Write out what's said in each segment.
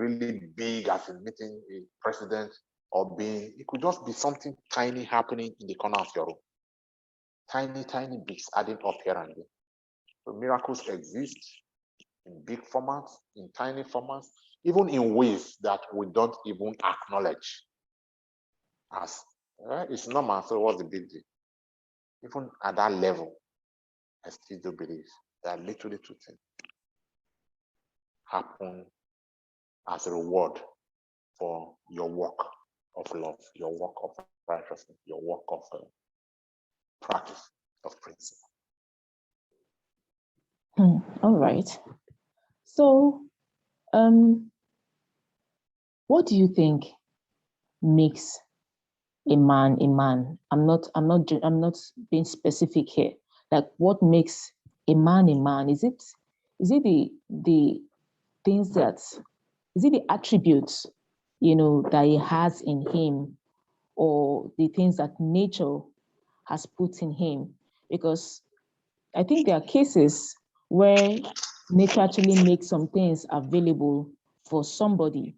really big as in meeting a president or being, it could just be something tiny happening in the corner of your room. Tiny, tiny bits adding up here and there. So miracles exist in big formats, in tiny formats, even in ways that we don't even acknowledge as it's normal. So what's the big deal? Even at that level, I still do believe that little things happen as a reward for your work of love, your work of righteousness, your work of practice of principle. All right. So, what do you think makes a man a man? I'm not being specific here. Like, what makes a man a man? Is it the things that, is it the attributes, that he has in him, or the things that nature has put in him? Because I think there are cases where nature actually makes some things available for somebody,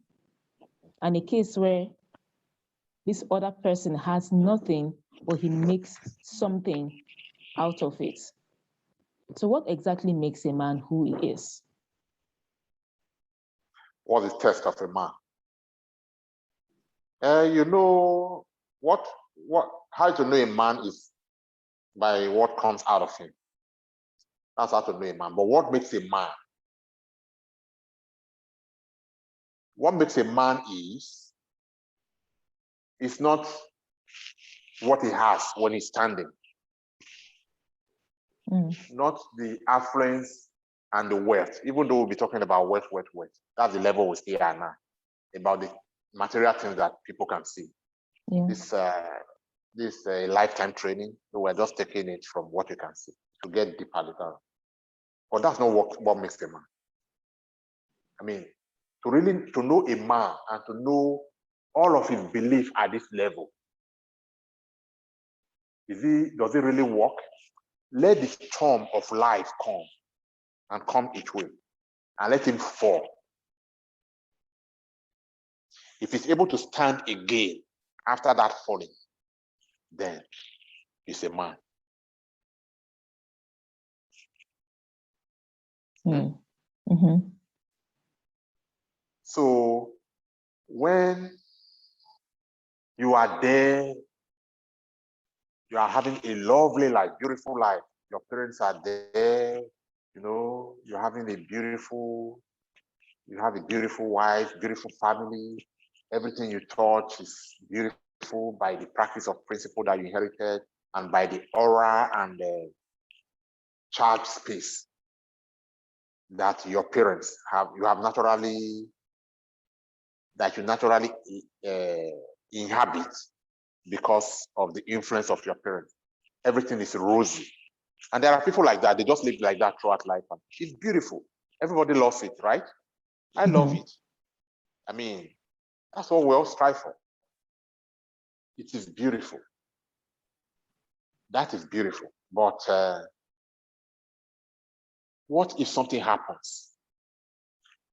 and a case where this other person has nothing, but he makes something out of it. So what exactly makes a man who he is? What is the test of a man? How to know a man is by what comes out of him. That's how to know a man. But what makes a man? What makes a man is not what he has when he's standing. Not the affluence and the wealth, even though we'll be talking about wealth. That's the level we stay at now, about the material things that people can see. Yeah. This lifetime training, we're just taking it from what you can see to get deeper later. But that's not what makes a man. I mean, to know a man and to know all of his belief at this level, does it really work? Let the storm of life come and come each way, and let him fall. If he's able to stand again after that falling, then he's a man. So when you are there, you are having a lovely life, beautiful life. Your parents are there, you're having you have a beautiful wife, beautiful family. Everything you touch is beautiful by the practice of principle that you inherited and by the aura and the charged space that your parents have, you naturally inhabit because of the influence of your parents. Everything is rosy. And there are people like that. They just live like that throughout life. And it's beautiful. Everybody loves it, right? I love it. I mean, that's what we all strive for. It is beautiful. That is beautiful. But what if something happens?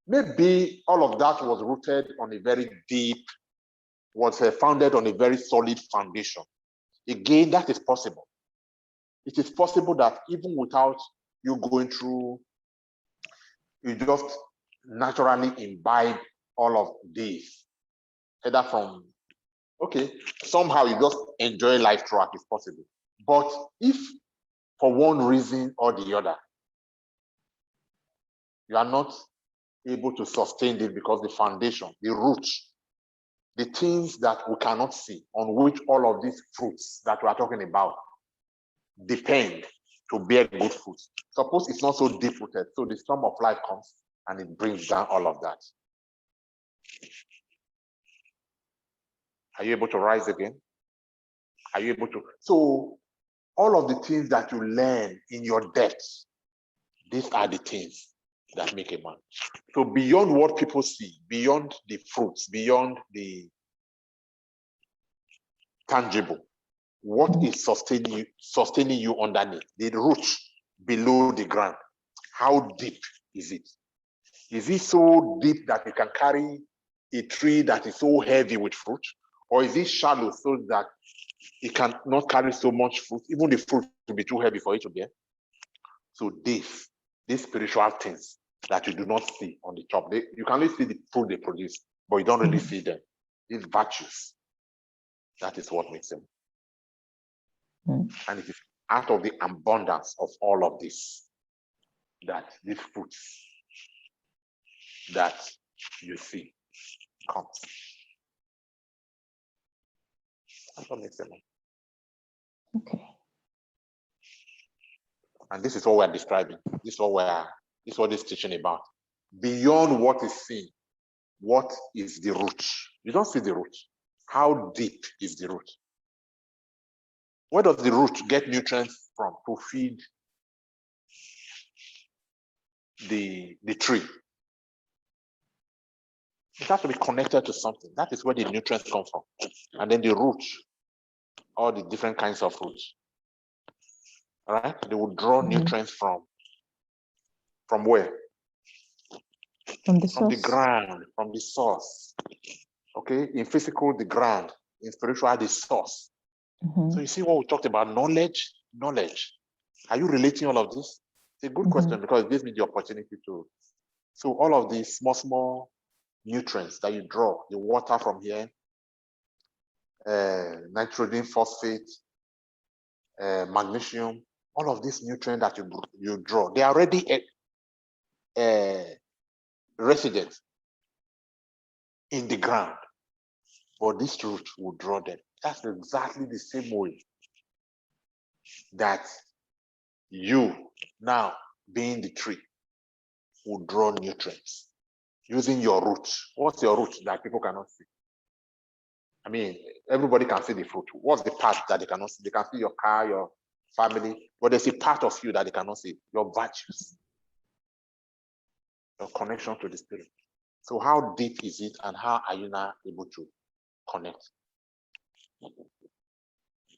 Maybe all of that was rooted on a very deep, was founded on a very solid foundation. Again, that is possible. It is possible that even without you going through, you just naturally imbibe all of this. Either from, somehow you just enjoy life throughout, it's possible. But if for one reason or the other, you are not able to sustain this because the foundation, the roots, the things that we cannot see, on which all of these fruits that we are talking about depend to bear good fruit. Suppose it's not so deep rooted, so the storm of life comes and it brings down all of that. Are you able to rise again? Are you able to? So all of the things that you learn in your depths, these are the things that make a man. So beyond what people see, beyond the fruits, beyond the tangible, what is sustaining you underneath, the roots below the ground? How deep is it? Is it so deep that it can carry a tree that is so heavy with fruit? Or is it shallow so that it can not carry so much fruit? Even the fruit will be too heavy for it to bear. So these spiritual things that you do not see on the top, you can only see the fruit they produce, but you don't really see them. These virtues, that is what makes them. And it is out of the abundance of all of this that these fruits that you see comes. That's what makes them. Okay. And this is what we're describing. This is what this teaching about. Beyond what is seen, what is the root? You don't see the root. How deep is the root? Where does the root get nutrients from to feed the tree? It has to be connected to something. That is where the nutrients come from. And then the root, all the different kinds of roots. All right? They will draw nutrients from where? From the From the source. ground, from the source. Okay? In physical, the ground. In spiritual, the source. So you see what we talked about, knowledge. Are you relating all of this? It's a good question because it gives me the opportunity to. So all of these small nutrients that you draw, the water from here, nitrogen, phosphate, magnesium, all of these nutrients that you draw, they are already resident in the ground, but this root will draw them. That's exactly the same way that you, now being the tree, will draw nutrients using your root. What's your root that people cannot see? I mean, everybody can see the fruit. What's the part that they cannot see? They can see your car, your family, but there's a part of you that they cannot see, your virtues, your connection to the spirit. So how deep is it, and how are you now able to connect?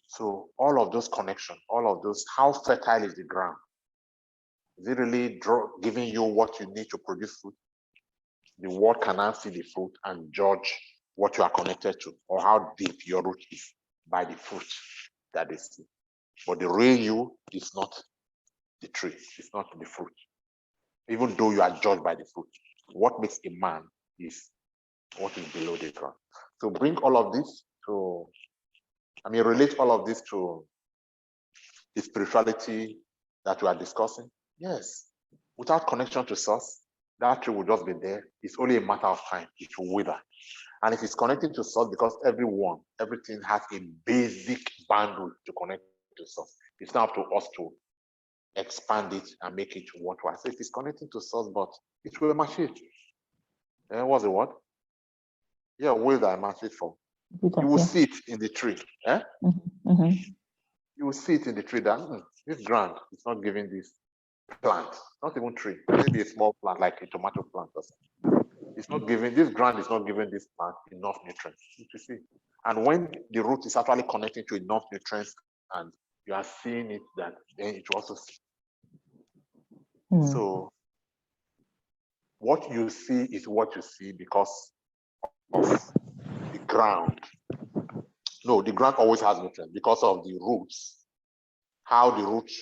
So all of those connections, all of those, how fertile is the ground? Is it really giving you what you need to produce fruit? The world cannot see the fruit and judge what you are connected to, or how deep your root is by the fruit that they see. But the real you is not the tree, it's not the fruit. Even though you are judged by the fruit, what makes a man is what is below the ground. So bring all of this to, relate all of this to the spirituality that we are discussing. Yes, without connection to source, that tree will just be there. It's only a matter of time. It will wither. And if it's connecting to source, because everything has a basic bandwidth to connect to source. It's now up to us to expand it and make it worthwhile. So if it's connecting to source, but it will match it. What's the word? Yeah, wither, match it from. You will see it in the tree. You will see it in the tree that this ground is not giving this plant, not even tree, maybe a small plant like a tomato plant or something. It's not giving, this ground is not giving this plant enough nutrients. You see. And when the root is actually connecting to enough nutrients and you are seeing it, that then it will also see. So what you see is what you see because of the ground. No, the ground always has nutrients because of the roots, how the roots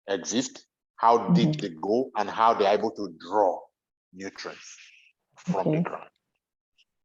exist, how deep they go, and how they're able to draw nutrients from the ground.